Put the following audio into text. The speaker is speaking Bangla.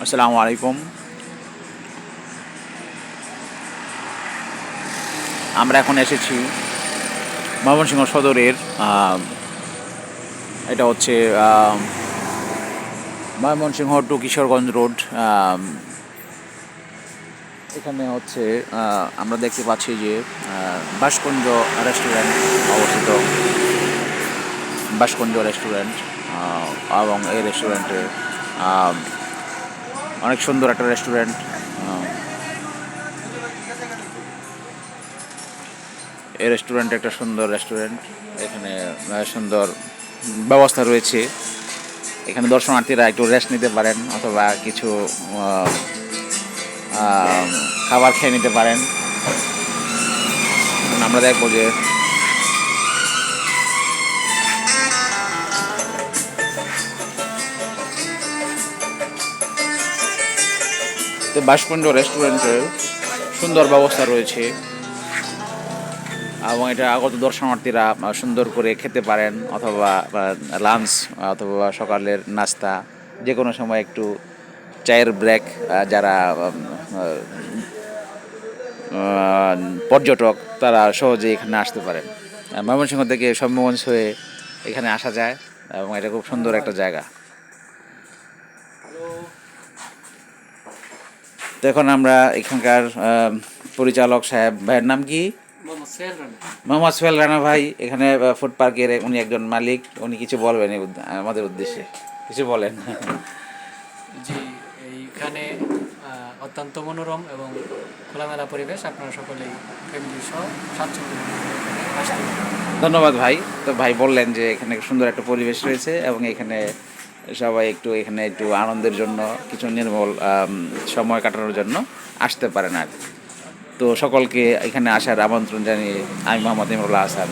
আসসালামু আলাইকুম। আমরা এখন এসেছি ময়মনসিংহ সদরের এটা হচ্ছে ময়মনসিংহ টু কিশোরগঞ্জ রোড। এখানে হচ্ছে আমরা দেখতে পাচ্ছি যে বাসকুঞ্জ রেস্টুরেন্ট অবস্থিত। বাসকুঞ্জ রেস্টুরেন্ট এবং এই রেস্টুরেন্টে অনেক সুন্দর একটা রেস্টুরেন্ট। এই রেস্টুরেন্ট একটা সুন্দর রেস্টুরেন্ট। এখানে সুন্দর ব্যবস্থা রয়েছে। এখানে দর্শনার্থীরা একটু রেস্ট নিতে পারেন অথবা কিছু খাবার খেয়ে নিতে পারেন। আমরা দেখবো যে বাসকুঞ্জ রেস্টুরেন্টে সুন্দর ব্যবস্থা রয়েছে এবং এটা আগত দর্শনার্থীরা সুন্দর করে খেতে পারেন অথবা লাঞ্চ অথবা সকালের নাস্তা যে কোনো সময় একটু চায়ের ব্রেক যারা পর্যটক তারা সহজে এখানে আসতে পারেন। ময়মনসিংহ থেকে সম্মগঞ্জ হয়ে এখানে আসা যায় এবং এটা খুব সুন্দর একটা জায়গা। তো এখন আমরা এখানকার পরিচালক সাহেব, ভাইয়ের নাম কি? মোহাম্মদ সোহেল রানা ভাই, এখানে ফুড পার্কের উনি একজন মালিক। উনি কিছু বলবেন আমাদের উদ্দেশ্যে, কিছু বলেন। জি, এইখানে অত্যন্ত মনোরম এবং খোলামেলা পরিবেশ। আপনারা সকলেই ফ্যামিলি সহ স্বাচ্ছন্দ্য আসতে পারেন। ধন্যবাদ ভাই। তো ভাই বললেন যে এখানে সুন্দর একটা পরিবেশ রয়েছে এবং এখানে সবাই এখানে একটু আনন্দের জন্য কিছু নির্মল সময় কাটানোর জন্য আসতে পারেন আর। তো সকলকে এখানে আসার আমন্ত্রণ জানিয়ে আমি মোহাম্মদ ইমরুল্লাহ হাসান